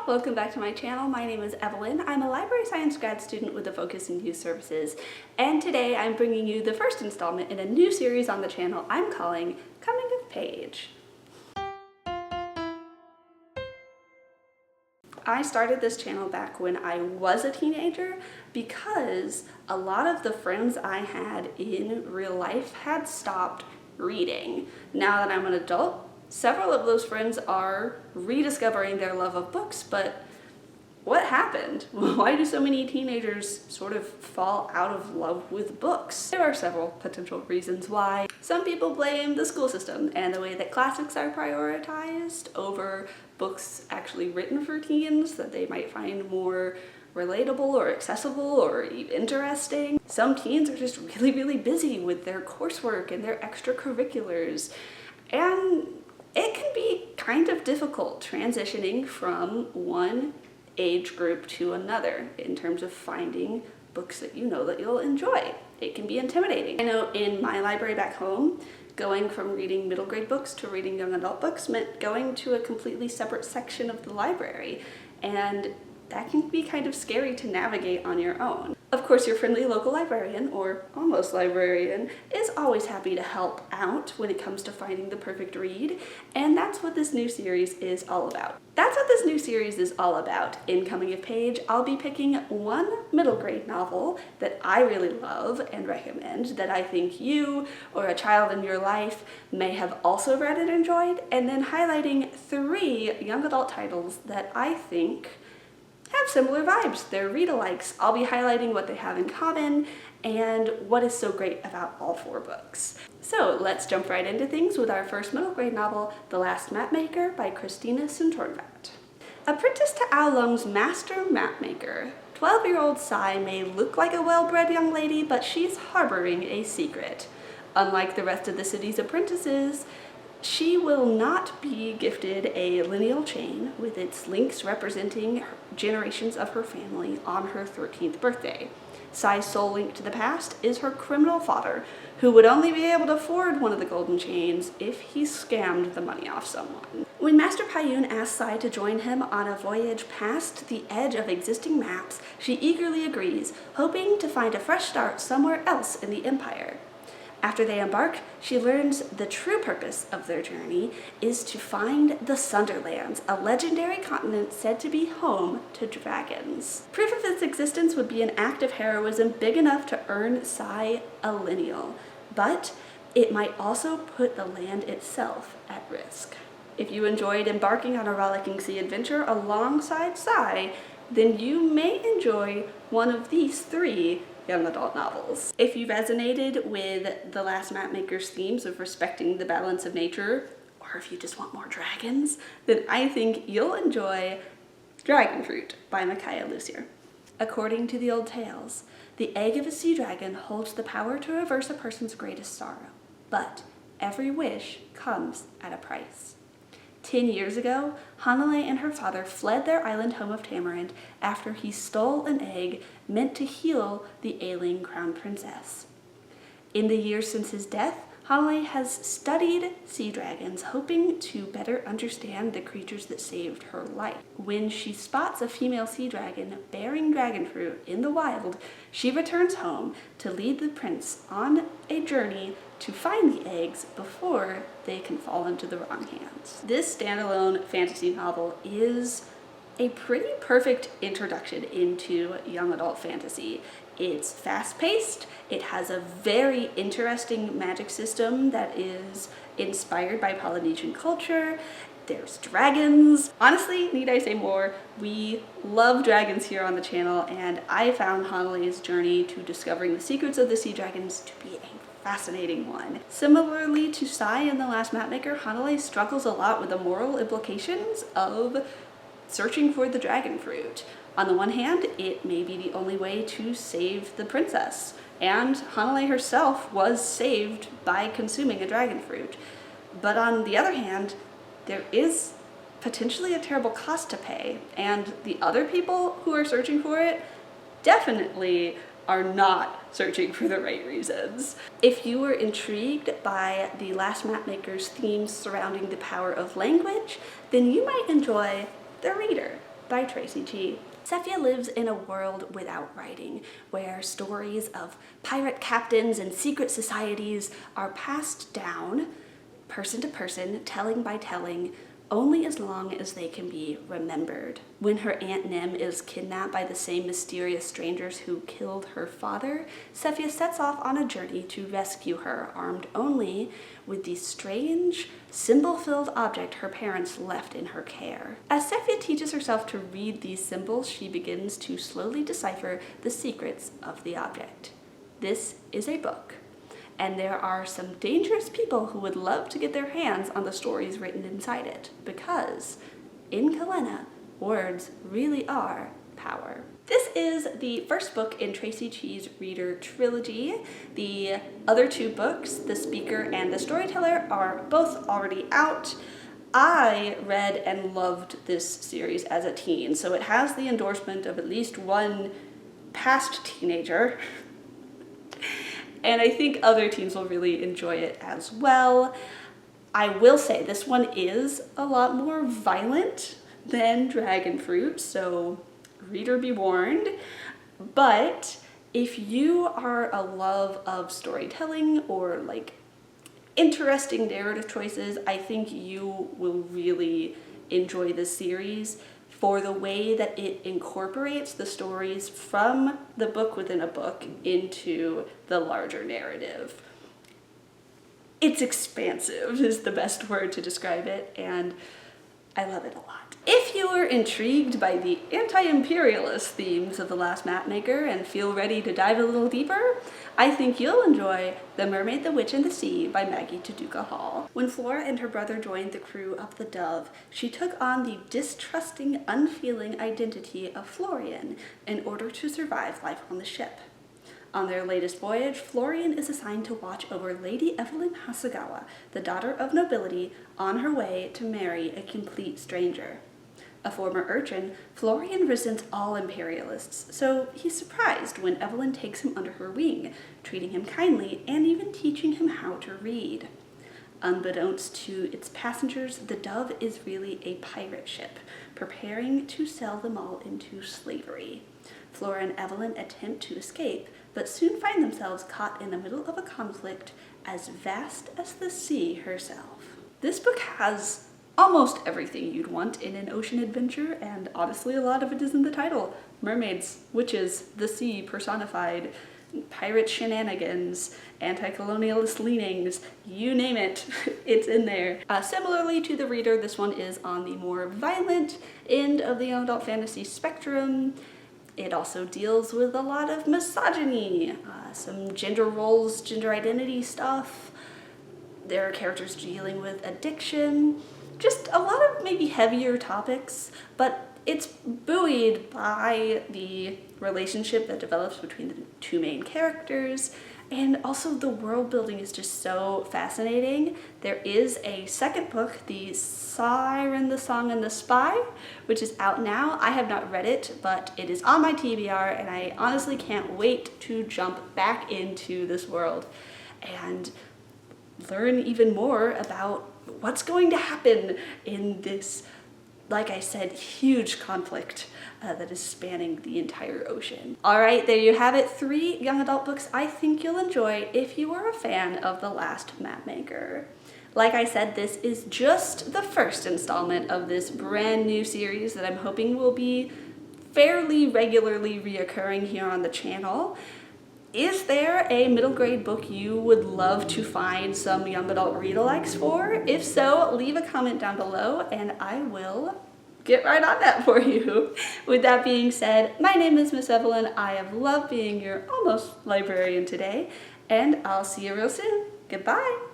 y'all, welcome back to my channel. My name is Evelyn. I'm a library science grad student with a focus in youth services, and today I'm bringing you the first installment in a new series on the channel I'm calling Coming of Page. I started this channel back when I was a teenager because a lot of the friends I had in real life had stopped reading. Now that I'm an adult, several of those friends are rediscovering their love of books, but what happened? Why do so many teenagers sort of fall out of love with books? There are several potential reasons why. Some people blame the school system and the way that classics are prioritized over books actually written for teens that they might find more relatable or accessible or even interesting. Some teens are just really busy with their coursework and their extracurriculars, and it can be kind of difficult transitioning from one age group to another in terms of finding books that you know that you'll enjoy. It can be intimidating. I know in my library back home, going from reading middle grade books to reading young adult books meant going to a completely separate section of the library, and that can be kind of scary to navigate on your own. Of course, your friendly local librarian, or almost librarian, is always happy to help out when it comes to finding the perfect read, and that's what this new series is all about. In Coming of Page, I'll be picking one middle grade novel that I really love and recommend that I think you or a child in your life may have also read and enjoyed, and then highlighting 3 young adult titles that I think have similar vibes. They're read-alikes. I'll be highlighting what they have in common and what is so great about all 4 books. So let's jump right into things with our first middle grade novel, The Last Mapmaker by Christina Soontornvat. Apprenticed to Ao Lung's master mapmaker, 12-year-old Sai may look like a well-bred young lady, but she's harboring a secret. Unlike the rest of the city's apprentices, she will not be gifted a lineal chain with its links representing generations of her family on her 13th birthday. Sai's sole link to the past is her criminal father, who would only be able to afford one of the golden chains if he scammed the money off someone. When Master Payun asks Sai to join him on a voyage past the edge of existing maps, she eagerly agrees, hoping to find a fresh start somewhere else in the Empire. After they embark, she learns the true purpose of their journey is to find the Sunderlands, a legendary continent said to be home to dragons. Proof of its existence would be an act of heroism big enough to earn Sai a lineal, but it might also put the land itself at risk. If you enjoyed embarking on a rollicking sea adventure alongside Sai, then you may enjoy one of these 3 young adult novels. If you resonated with The Last Mapmaker's themes of respecting the balance of nature, or if you just want more dragons, then I think you'll enjoy Dragonfruit by Makiia Lucier. According to the old tales, the egg of a sea dragon holds the power to reverse a person's greatest sorrow, but every wish comes at a price. 10 years ago, Hanalei and her father fled their island home of Tamarind after he stole an egg meant to heal the ailing crown princess. In the years since his death, Hanalei has studied sea dragons, hoping to better understand the creatures that saved her life. When she spots a female sea dragon bearing dragonfruit in the wild, she returns home to lead the prince on a journey to find the eggs before they can fall into the wrong hands. This standalone fantasy novel is a pretty perfect introduction into young adult fantasy. It's fast-paced, it has a very interesting magic system that is inspired by Polynesian culture, there's dragons. Honestly, need I say more? We love dragons here on the channel, and I found Hanalei's journey to discovering the secrets of the sea dragons to be a fascinating one. Similarly to Sai in The Last Mapmaker, Hanalei struggles a lot with the moral implications of searching for the dragon fruit. On the one hand, it may be the only way to save the princess, and Hanalei herself was saved by consuming a dragon fruit. But on the other hand, there is potentially a terrible cost to pay, and the other people who are searching for it definitely are not searching for the right reasons. If you were intrigued by The Last Mapmaker's themes surrounding the power of language, then you might enjoy The Reader by Traci Chee. Sephia lives in a world without writing, where stories of pirate captains and secret societies are passed down, person to person, telling by telling, only as long as they can be remembered. When her Aunt Nim is kidnapped by the same mysterious strangers who killed her father, Sephia sets off on a journey to rescue her, armed only with the strange, symbol-filled object her parents left in her care. As Sephia teaches herself to read these symbols, she begins to slowly decipher the secrets of the object. This is a book, and there are some dangerous people who would love to get their hands on the stories written inside it, because in Kalena, words really are power. This is the first book in Traci Chee's Reader trilogy. The other two books, The Speaker and The Storyteller, are both already out. I read and loved this series as a teen, so it has the endorsement of at least one past teenager. And I think other teens will really enjoy it as well. I will say this one is a lot more violent than Dragonfruit, so reader be warned. But if you are a love of storytelling or like interesting narrative choices, I think you will really enjoy this series for the way that it incorporates the stories from the book within a book into the larger narrative. It's expansive is the best word to describe it, and I love it a lot. If you are intrigued by the anti-imperialist themes of The Last Mapmaker and feel ready to dive a little deeper, I think you'll enjoy The Mermaid, the Witch, and the Sea by Maggie Toduka-Hall. When Flora and her brother joined the crew of the Dove, she took on the distrusting, unfeeling identity of Florian in order to survive life on the ship. On their latest voyage, Florian is assigned to watch over Lady Evelyn Hasegawa, the daughter of nobility, on her way to marry a complete stranger. A former urchin, Florian resents all imperialists, so he's surprised when Evelyn takes him under her wing, treating him kindly and even teaching him how to read. Unbeknownst to its passengers, the Dove is really a pirate ship, preparing to sell them all into slavery. Flora and Evelyn attempt to escape, but soon find themselves caught in the middle of a conflict as vast as the sea herself. This book has almost everything you'd want in an ocean adventure, and honestly a lot of it is in the title. Mermaids, witches, the sea personified, pirate shenanigans, anti-colonialist leanings, you name it, it's in there. Similarly to The Reader, this one is on the more violent end of the young adult fantasy spectrum. It also deals with a lot of misogyny, some gender roles, gender identity stuff. There are characters dealing with addiction, just a lot of maybe heavier topics, but it's buoyed by the relationship that develops between the two main characters, and also the world building is just so fascinating. There is a second book, The Siren, the Song, and the Spy, which is out now. I have not read it, but it is on my TBR, and I honestly can't wait to jump back into this world and learn even more about what's going to happen in this, like I said, huge conflict that is spanning the entire ocean. All right, there you have it. 3 young adult books I think you'll enjoy if you are a fan of The Last Mapmaker. Like I said, this is just the first installment of this brand new series that I'm hoping will be fairly regularly reoccurring here on the channel. Is there a middle grade book you would love to find some young adult read-alikes for? If so, leave a comment down below and I will get right on that for you. With that being said, my name is Miss Evelyn. I have loved being your almost librarian today, and I'll see you real soon. Goodbye.